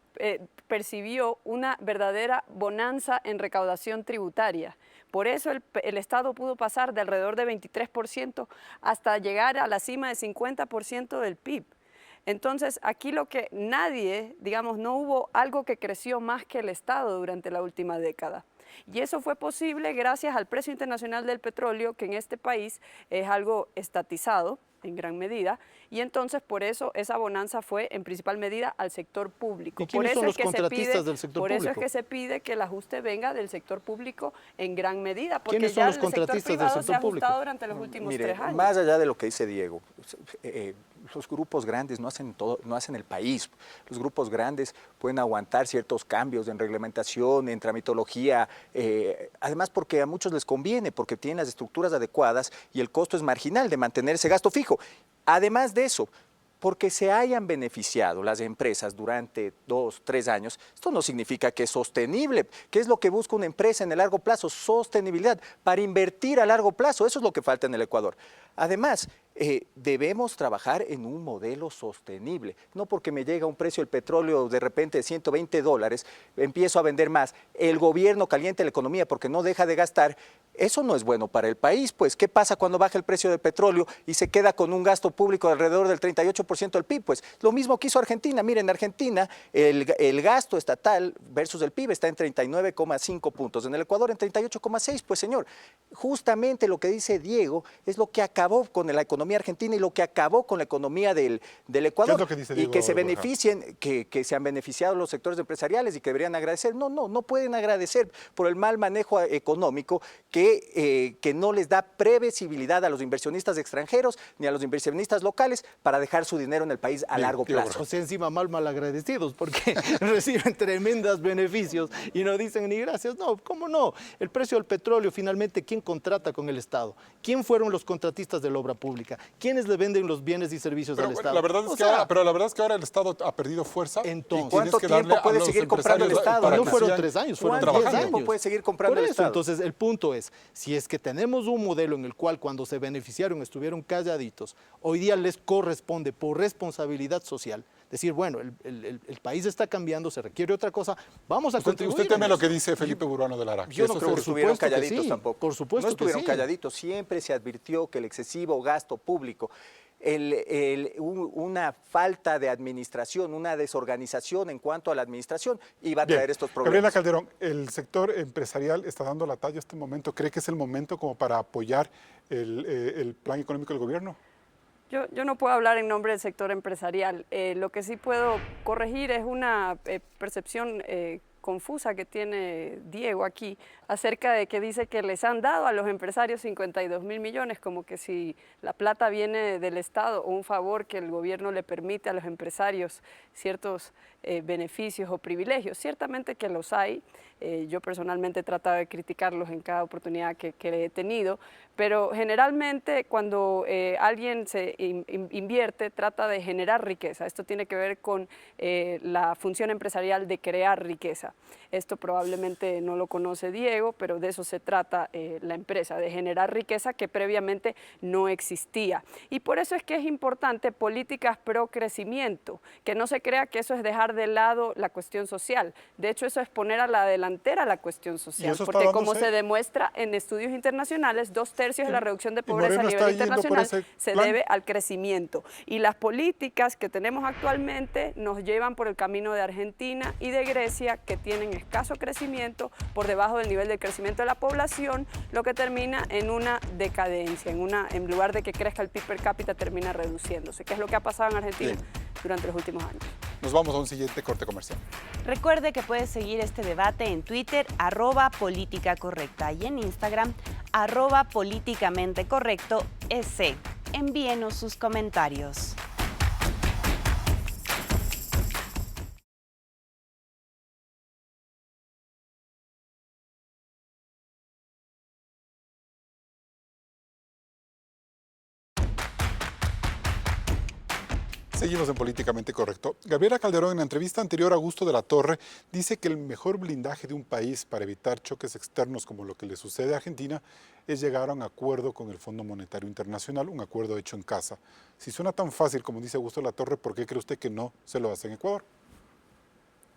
percibió una verdadera bonanza en recaudación tributaria. Por eso el Estado pudo pasar de alrededor de 23% hasta llegar a la cima de 50% del PIB. Entonces, aquí lo que nadie, digamos, no hubo algo que creció más que el Estado durante la última década. Y eso fue posible gracias al precio internacional del petróleo, que en este país es algo estatizado en gran medida, y entonces por eso esa bonanza fue en principal medida al sector público. ¿Y quiénes son los contratistas del sector público? Por público? eso es que se pide que el ajuste venga del sector público en gran medida, porque ¿Quiénes ya son los el sector contratistas del privado se sector ha público? ajustado durante los últimos 3 años. Más allá de lo que dice Diego, los grupos grandes no hacen el país. Los grupos grandes pueden aguantar ciertos cambios en reglamentación, en tramitología, además porque a muchos les conviene, porque tienen las estructuras adecuadas y el costo es marginal de mantener ese gasto fijo. Además de eso, porque se hayan beneficiado las empresas durante 2, 3 años, esto no significa que es sostenible. ¿Qué es lo que busca una empresa en el largo plazo? Sostenibilidad, para invertir a largo plazo, eso es lo que falta en el Ecuador. Además, debemos trabajar en un modelo sostenible, no porque me llega un precio del petróleo de repente de $120, empiezo a vender más, el gobierno caliente la economía porque no deja de gastar. Eso no es bueno para el país, pues. ¿Qué pasa cuando baja el precio del petróleo y se queda con un gasto público de alrededor del 38% del PIB? Pues lo mismo que hizo Argentina. Miren, en Argentina el gasto estatal versus el PIB está en 39,5 puntos. En el Ecuador en 38,6. Pues, señor, justamente lo que dice Diego es lo que acabó con la economía argentina y lo que acabó con la economía del Ecuador. ¿Qué es lo que dice Diego? Y que se beneficien, que se han beneficiado los sectores empresariales y que deberían agradecer. No pueden agradecer por el mal manejo económico que no les da previsibilidad a los inversionistas extranjeros ni a los inversionistas locales para dejar su dinero en el país a largo plazo. O sea, encima mal agradecidos porque reciben tremendos beneficios y no dicen ni gracias. No, ¿cómo no? El precio del petróleo, finalmente, ¿quién contrata con el Estado? ¿Quién fueron los contratistas de la obra pública? ¿Quiénes le venden los bienes y servicios al Estado? La verdad es que ahora el Estado ha perdido fuerza. Entonces, ¿cuánto tiempo puede seguir comprando el Estado? No fueron 3 años, fueron 10 años. ¿Cuánto puede seguir comprando el Estado? Entonces, el punto es, si es que tenemos un modelo en el cual cuando se beneficiaron estuvieron calladitos, hoy día les corresponde por responsabilidad social decir, bueno, el país está cambiando, se requiere otra cosa, vamos a contribuir. ¿Usted teme lo que dice Felipe Buruano de Lara? Yo no creo que estuvieron calladitos tampoco. Por supuesto no estuvieron que sí. calladitos, siempre se advirtió que el excesivo gasto público, una falta de administración, una desorganización en cuanto a la administración iba a traer estos problemas. Gabriela Calderón, el sector empresarial está dando la talla en este momento. ¿Cree que es el momento como para apoyar el plan económico del gobierno? Yo no puedo hablar en nombre del sector empresarial. Lo que sí puedo corregir es una percepción confusa que tiene Diego aquí acerca de que dice que les han dado a los empresarios 52.000 millones, como que si la plata viene del Estado o un favor que el gobierno le permite a los empresarios ciertos beneficios o privilegios. Ciertamente que los hay. Yo personalmente he tratado de criticarlos en cada oportunidad que he tenido, pero generalmente cuando alguien se invierte, trata de generar riqueza. Esto tiene que ver con la función empresarial de crear riqueza. Esto probablemente no lo conoce Diego, pero de eso se trata la empresa, de generar riqueza que previamente no existía. Y por eso es que es importante políticas pro crecimiento, que no se crea que eso es dejar de lado la cuestión social. De hecho, eso es poner a la delantera la cuestión social, porque como se demuestra en estudios internacionales, 2/3 de la reducción de pobreza a nivel internacional se debe al crecimiento. Y las políticas que tenemos actualmente nos llevan por el camino de Argentina y de Grecia, que tienen escaso crecimiento por debajo del nivel de crecimiento de la población, lo que termina en una decadencia, en lugar de que crezca el PIB per cápita, termina reduciéndose, que es lo que ha pasado en Argentina durante los últimos años. Nos vamos a un siguiente corte comercial. Recuerde que puede seguir este debate en Twitter, @políticacorrecta, y en Instagram, @políticamentecorrecto.es. Envíenos sus comentarios. Seguimos en Políticamente Correcto. Gabriela Calderón, en la entrevista anterior a Augusto de la Torre, dice que el mejor blindaje de un país para evitar choques externos como lo que le sucede a Argentina es llegar a un acuerdo con el Fondo Monetario Internacional, un acuerdo hecho en casa. Si suena tan fácil como dice Augusto de la Torre, ¿por qué cree usted que no se lo hace en Ecuador?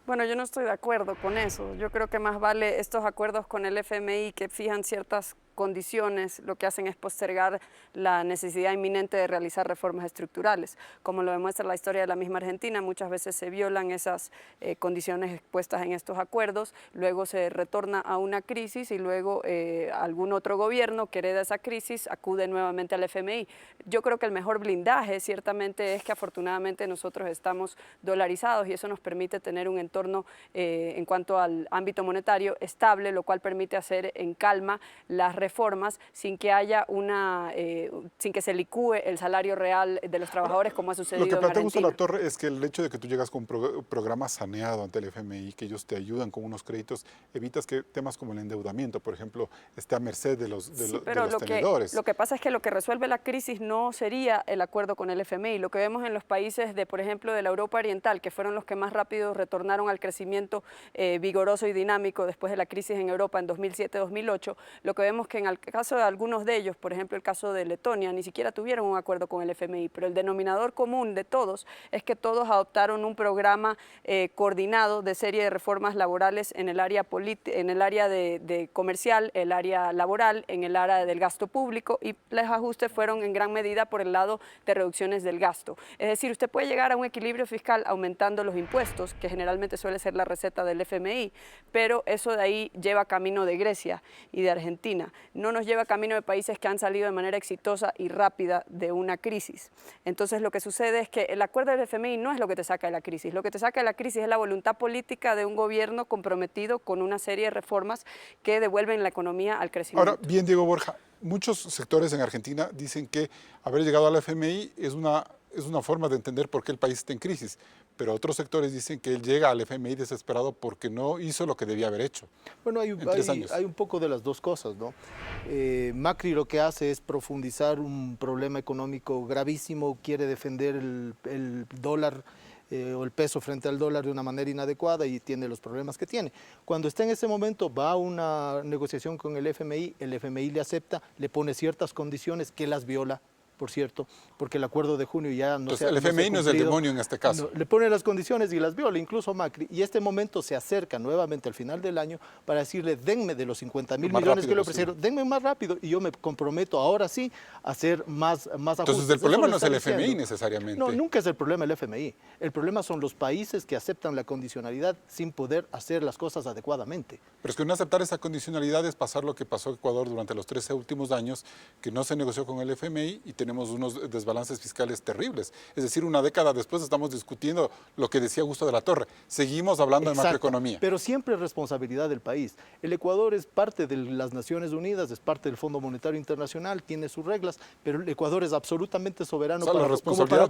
Bueno, yo no estoy de acuerdo con eso. Yo creo que más vale estos acuerdos con el FMI que fijan ciertas condiciones lo que hacen es postergar la necesidad inminente de realizar reformas estructurales. Como lo demuestra la historia de la misma Argentina, muchas veces se violan esas condiciones expuestas en estos acuerdos, luego se retorna a una crisis y luego algún otro gobierno que hereda esa crisis acude nuevamente al FMI. Yo creo que el mejor blindaje ciertamente es que afortunadamente nosotros estamos dolarizados y eso nos permite tener un entorno en cuanto al ámbito monetario estable, lo cual permite hacer en calma las reformas sin que haya sin que se licúe el salario real de los trabajadores como ha sucedido en Argentina. Lo que plantea Gustavo Latorre es que el hecho de que tú llegas con un programa saneado ante el FMI, que ellos te ayudan con unos créditos, evitas que temas como el endeudamiento, por ejemplo, esté a merced de los tenedores. Lo que pasa es que lo que resuelve la crisis no sería el acuerdo con el FMI. Lo que vemos en los países por ejemplo, de la Europa Oriental, que fueron los que más rápido retornaron al crecimiento vigoroso y dinámico después de la crisis en Europa en 2007-2008, lo que vemos que en el caso de algunos de ellos, por ejemplo el caso de Letonia, ni siquiera tuvieron un acuerdo con el FMI, pero el denominador común de todos es que todos adoptaron un programa coordinado de serie de reformas laborales en el área de comercial, el área laboral, en el área del gasto público, y los ajustes fueron en gran medida por el lado de reducciones del gasto. Es decir, usted puede llegar a un equilibrio fiscal aumentando los impuestos, que generalmente suele ser la receta del FMI, pero eso de ahí lleva camino de Grecia y de Argentina. No nos lleva camino de países que han salido de manera exitosa y rápida de una crisis. Entonces lo que sucede es que el acuerdo del FMI no es lo que te saca de la crisis. Lo que te saca de la crisis es la voluntad política de un gobierno comprometido con una serie de reformas que devuelven la economía al crecimiento. Ahora, bien, Diego Borja, muchos sectores en Argentina dicen que haber llegado al FMI es una forma de entender por qué el país está en crisis, pero otros sectores dicen que él llega al FMI desesperado porque no hizo lo que debía haber hecho. Bueno, hay un poco de las dos cosas, ¿no? Macri lo que hace es profundizar un problema económico gravísimo, quiere defender el dólar o el peso frente al dólar de una manera inadecuada y tiene los problemas que tiene. Cuando está en ese momento va a una negociación con el FMI le acepta, le pone ciertas condiciones que las viola, por cierto, porque el acuerdo de junio ya no se ha Entonces el FMI no es el demonio en este caso. No, le pone las condiciones y las viola, incluso Macri, y este momento se acerca nuevamente al final del año para decirle, denme de los 50.000 millones que le ofrecieron, denme más rápido y yo me comprometo ahora sí a hacer más ajustes. Entonces el problema no es el FMI necesariamente. No, nunca es el problema el FMI. El problema son los países que aceptan la condicionalidad sin poder hacer las cosas adecuadamente. Pero es que no aceptar esa condicionalidad es pasar lo que pasó en Ecuador durante los 13 últimos años, que no se negoció con el FMI y tenemos unos desbalances fiscales terribles. Es decir, una década después estamos discutiendo lo que decía Gustavo de la Torre. Seguimos hablando de macroeconomía. Pero siempre es responsabilidad del país. El Ecuador es parte de las Naciones Unidas, es parte del Fondo Monetario Internacional, tiene sus reglas, pero el Ecuador es absolutamente soberano para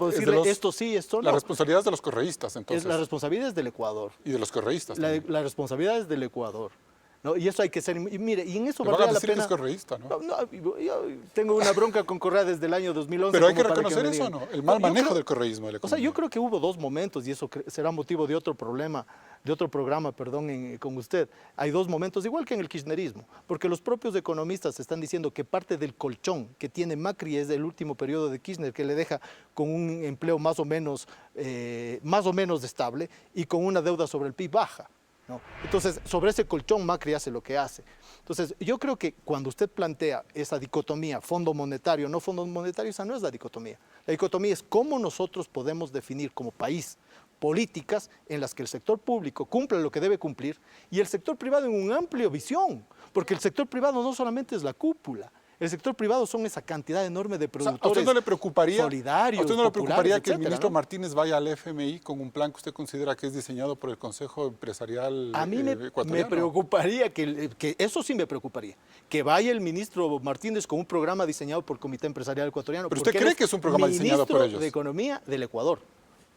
decirle esto sí, esto no. La responsabilidad es de los correístas, entonces. La responsabilidad es del Ecuador. Y de los correístas. La responsabilidad es del Ecuador. ¿No? Y eso hay que ser, y mire, y en eso valdría la pena. Que es correísta, ¿no? Yo tengo una bronca con Correa desde el año 2011. Pero hay que reconocer eso, ¿no? El mal manejo del correísmo. O sea, yo creo que hubo dos momentos, y eso será motivo de otro programa, con usted. Hay dos momentos, igual que en el kirchnerismo, porque los propios economistas están diciendo que parte del colchón que tiene Macri es del último periodo de Kirchner, que le deja con un empleo más o menos estable y con una deuda sobre el PIB baja. ¿No? Entonces, sobre ese colchón Macri hace lo que hace. Entonces, yo creo que cuando usted plantea esa dicotomía, fondo monetario, no fondo monetario, esa no es la dicotomía. La dicotomía es cómo nosotros podemos definir como país políticas en las que el sector público cumpla lo que debe cumplir y el sector privado en una amplia visión, porque el sector privado no solamente es la cúpula. El sector privado son esa cantidad enorme de productores solidarios, ¿A usted no le preocuparía que el ministro ¿no? Martínez vaya al FMI con un plan que usted considera que es diseñado por el Consejo Empresarial ecuatoriano? A mí me preocuparía, que eso sí me preocuparía, que vaya el ministro Martínez con un programa diseñado por el Comité Empresarial Ecuatoriano. ¿Pero usted cree que es un programa diseñado por ellos? Ministro de Economía del Ecuador.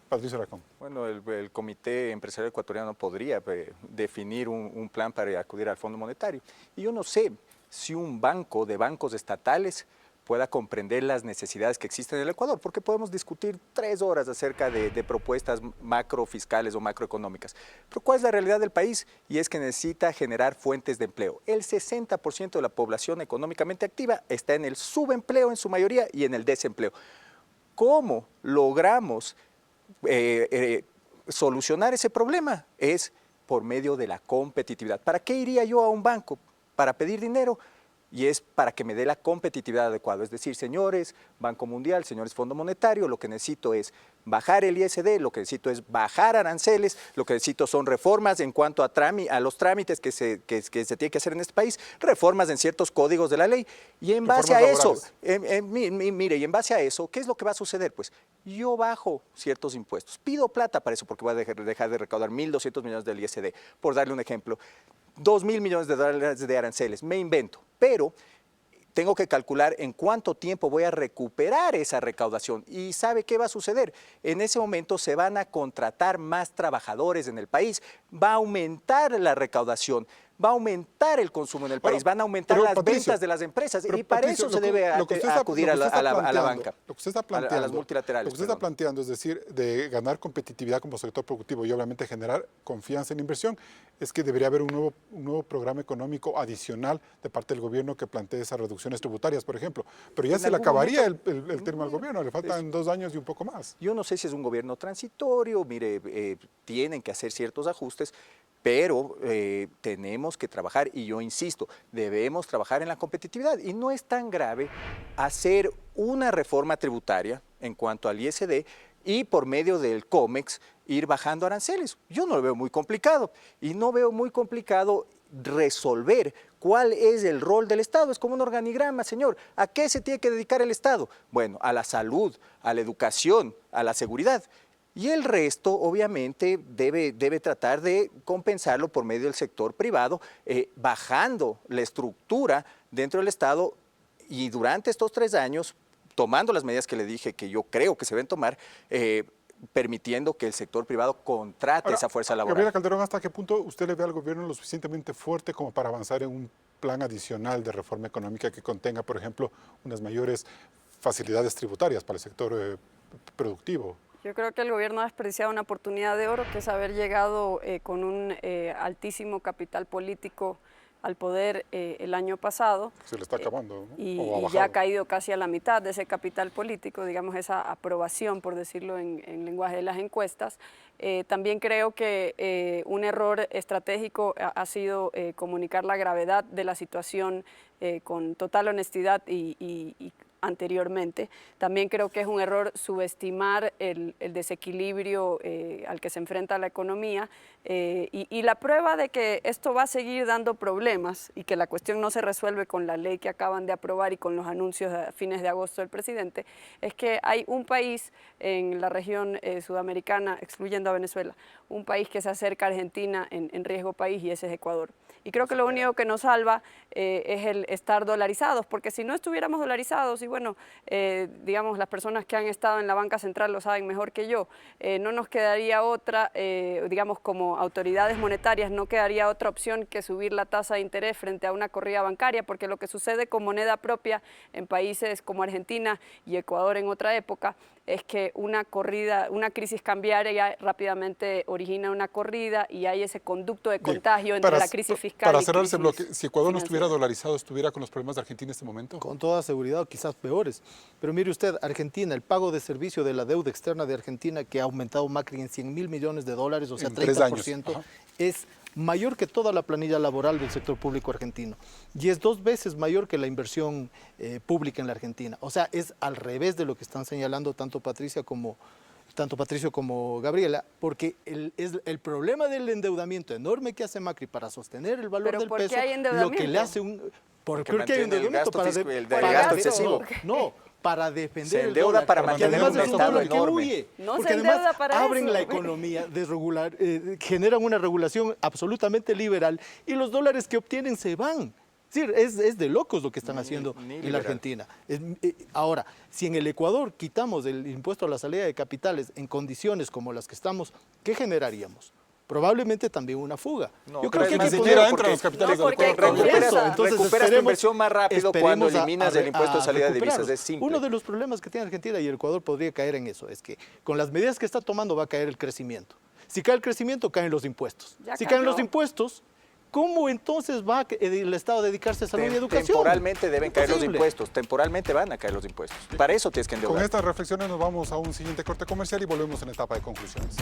Patricio Alarcón. Bueno, el Comité Empresarial Ecuatoriano podría definir un plan para acudir al Fondo Monetario. Y yo no sé si un banco de bancos estatales pueda comprender las necesidades que existen en el Ecuador, porque podemos discutir 3 horas acerca de propuestas macrofiscales o macroeconómicas. Pero ¿cuál es la realidad del país? Y es que necesita generar fuentes de empleo. El 60% de la población económicamente activa está en el subempleo en su mayoría y en el desempleo. ¿Cómo logramos solucionar ese problema? Es por medio de la competitividad. ¿Para qué iría yo a un banco? Para pedir dinero. y es para que me dé la competitividad adecuada. Es decir, señores Banco Mundial, señores Fondo Monetario, lo que necesito es bajar el ISD, lo que necesito es bajar aranceles, lo que necesito son reformas en cuanto a los trámites que se tiene que hacer en este país, reformas en ciertos códigos de la ley. Y en base a eso, mire, y en base a eso, ¿qué es lo que va a suceder? Pues yo bajo ciertos impuestos, pido plata para eso porque voy a dejar de recaudar 1.200 millones del ISD, por darle un ejemplo. 2.000 millones de dólares de aranceles, me invento, pero tengo que calcular en cuánto tiempo voy a recuperar esa recaudación. ¿Y sabe qué va a suceder? En ese momento se van a contratar más trabajadores en el país, va a aumentar la recaudación, va a aumentar el consumo en el país, van a aumentar las ventas de las empresas y para eso se debe acudir a la banca, lo que usted está planteando, a las multilaterales. Lo que usted está planteando, es decir, de ganar competitividad como sector productivo y obviamente generar confianza en inversión, es que debería haber un nuevo programa económico adicional de parte del gobierno que plantee esas reducciones tributarias, por ejemplo. Pero ya se le acabaría el término al gobierno, le faltan 2 años y un poco más. Yo no sé si es un gobierno transitorio, mire, tienen que hacer ciertos ajustes, pero tenemos que trabajar, y yo insisto, debemos trabajar en la competitividad. Y no es tan grave hacer una reforma tributaria en cuanto al ISD y por medio del COMEX ir bajando aranceles. Yo no lo veo muy complicado y no veo muy complicado resolver cuál es el rol del Estado. Es como un organigrama, señor. ¿A qué se tiene que dedicar el Estado? Bueno, a la salud, a la educación, a la seguridad. Y el resto, obviamente, debe tratar de compensarlo por medio del sector privado, bajando la estructura dentro del Estado y durante estos 3 años, tomando las medidas que le dije que yo creo que se deben tomar, permitiendo que el sector privado contrate esa fuerza laboral. Gabriela Calderón, ¿hasta qué punto usted le ve al gobierno lo suficientemente fuerte como para avanzar en un plan adicional de reforma económica que contenga, por ejemplo, unas mayores facilidades tributarias para el sector productivo? Yo creo que el gobierno ha desperdiciado una oportunidad de oro, que es haber llegado con un altísimo capital político al poder el año pasado. Se le está acabando, ¿no? Y ya ha caído casi a la mitad de ese capital político, digamos, esa aprobación, por decirlo en lenguaje de las encuestas. También creo que un error estratégico ha sido comunicar la gravedad de la situación con total honestidad y anteriormente. También creo que es un error subestimar el desequilibrio al que se enfrenta la economía y la prueba de que esto va a seguir dando problemas y que la cuestión no se resuelve con la ley que acaban de aprobar y con los anuncios a fines de agosto del presidente, es que hay un país en la región sudamericana, excluyendo a Venezuela, un país que se acerca a Argentina en riesgo país, y ese es Ecuador. Y creo que lo único que nos salva es el estar dolarizados, porque si no estuviéramos dolarizados, y bueno, digamos, las personas que han estado en la banca central lo saben mejor que yo, no nos quedaría otra, digamos, como autoridades monetarias, no quedaría otra opción que subir la tasa de interés frente a una corrida bancaria, porque lo que sucede con moneda propia en países como Argentina y Ecuador en otra época, es que una crisis cambiaria rápidamente origina una corrida y hay ese conducto de contagio entre la crisis fiscal para y cerrar ese bloque, si Ecuador no financiera. estuviera dolarizado, ¿estuviera con los problemas de Argentina en este momento? Con toda seguridad, o quizás peores. Pero mire usted, Argentina, el pago de servicio de la deuda externa de Argentina, que ha aumentado Macri en 100.000 millones de dólares, o sea, En 3 años. 30%, es mayor que toda la planilla laboral del sector público argentino. Y es 2 veces mayor que la inversión pública en la Argentina. O sea, es al revés de lo que están señalando tanto Patricio como Gabriela, porque el problema del endeudamiento enorme que hace Macri para sostener el valor del ¿por qué peso, hay lo endeudamiento? que le hace un... Porque ¿Por qué hay mantiene el endeudamiento? gasto el para gasto excesivo. No, para defender Se el endeuda dólar, para porque mantener además un es un estado dólar que enorme. huye, No porque se endeuda además para abren eso. la economía desregular, generan una regulación absolutamente liberal y los dólares que obtienen se van. Es decir, es de locos lo que están haciendo ni en la liberal. Argentina. Ahora, si en el Ecuador quitamos el impuesto a la salida de capitales en condiciones como las que estamos, ¿qué generaríamos? Probablemente también una fuga. No, Yo creo que ni hay que siquiera poner- entran los capitales No, del porque Ecuador. hay Recuperas confianza. tu esperemos- inversión más rápido cuando esperemos eliminas el impuesto de salida de divisas. recuperarlos. Es simple. Uno de los problemas que tiene Argentina y el Ecuador podría caer en eso, es que con las medidas que está tomando va a caer el crecimiento. Si cae el crecimiento, caen los impuestos. Ya Si cayó. caen los impuestos, ¿cómo entonces va el Estado a dedicarse a salud y educación? Temporalmente deben caer los Imposible. impuestos, temporalmente van a caer los impuestos. Para eso tienes que Con endeudar. estas reflexiones nos vamos a un siguiente corte comercial y volvemos en la etapa de conclusiones.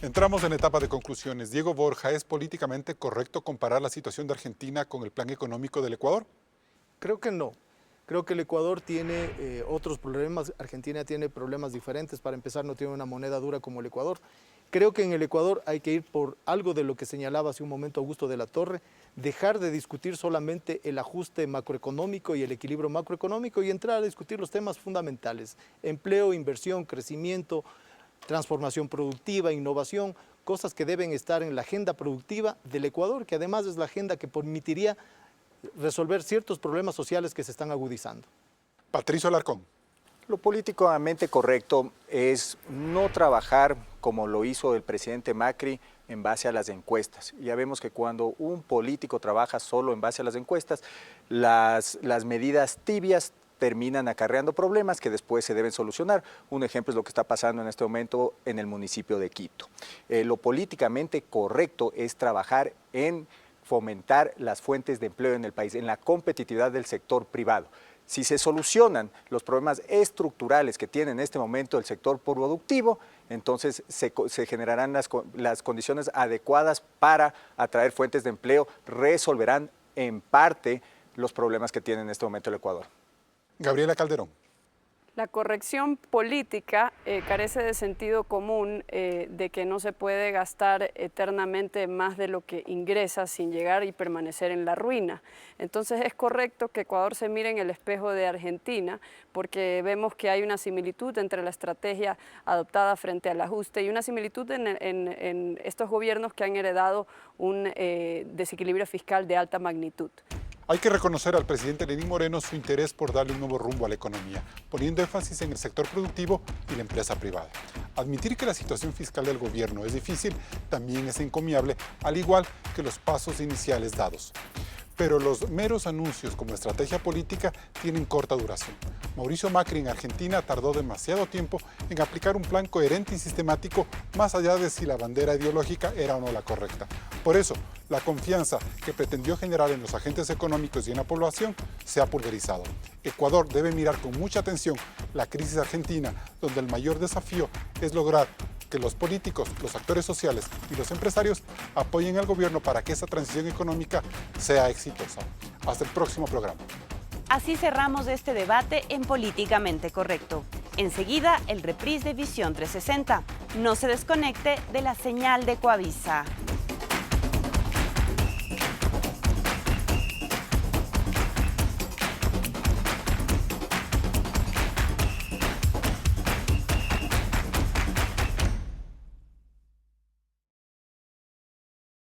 Entramos en etapa de conclusiones. Diego Borja, ¿es políticamente correcto comparar la situación de Argentina con el plan económico del Ecuador? Creo que no. Creo que el Ecuador tiene otros problemas, Argentina tiene problemas diferentes. Para empezar, no tiene una moneda dura como el Ecuador. Creo que en el Ecuador hay que ir por algo de lo que señalaba hace un momento Augusto de la Torre, dejar de discutir solamente el ajuste macroeconómico y el equilibrio macroeconómico y entrar a discutir los temas fundamentales: empleo, inversión, crecimiento, transformación productiva, innovación, cosas que deben estar en la agenda productiva del Ecuador, que además es la agenda que permitiría resolver ciertos problemas sociales que se están agudizando. Patricio Alarcón. Lo políticamente correcto es no trabajar como lo hizo el presidente Macri en base a las encuestas. Ya vemos que cuando un político trabaja solo en base a las encuestas, las medidas tibias terminan acarreando problemas que después se deben solucionar. Un ejemplo es lo que está pasando en este momento en el municipio de Quito. Lo políticamente correcto es trabajar en fomentar las fuentes de empleo en el país, en la competitividad del sector privado. Si se solucionan los problemas estructurales que tiene en este momento el sector productivo, entonces se generarán las condiciones adecuadas para atraer fuentes de empleo, resolverán en parte los problemas que tiene en este momento el Ecuador. Gabriela Calderón. La corrección política carece de sentido común, de que no se puede gastar eternamente más de lo que ingresa sin llegar y permanecer en la ruina. Entonces es correcto que Ecuador se mire en el espejo de Argentina, porque vemos que hay una similitud entre la estrategia adoptada frente al ajuste y una similitud en estos gobiernos que han heredado un desequilibrio fiscal de alta magnitud. Hay que reconocer al presidente Lenín Moreno su interés por darle un nuevo rumbo a la economía, poniendo énfasis en el sector productivo y la empresa privada. Admitir que la situación fiscal del gobierno es difícil también es encomiable, al igual que los pasos iniciales dados. Pero los meros anuncios como estrategia política tienen corta duración. Mauricio Macri en Argentina tardó demasiado tiempo en aplicar un plan coherente y sistemático, más allá de si la bandera ideológica era o no la correcta. Por eso, la confianza que pretendió generar en los agentes económicos y en la población se ha pulverizado. Ecuador debe mirar con mucha atención la crisis argentina, donde el mayor desafío es lograr que los políticos, los actores sociales y los empresarios apoyen al gobierno para que esa transición económica sea exitosa. Hasta el próximo programa. Así cerramos este debate en Políticamente Correcto. Enseguida, el reprise de Visión 360. No se desconecte de la señal de Coavisa.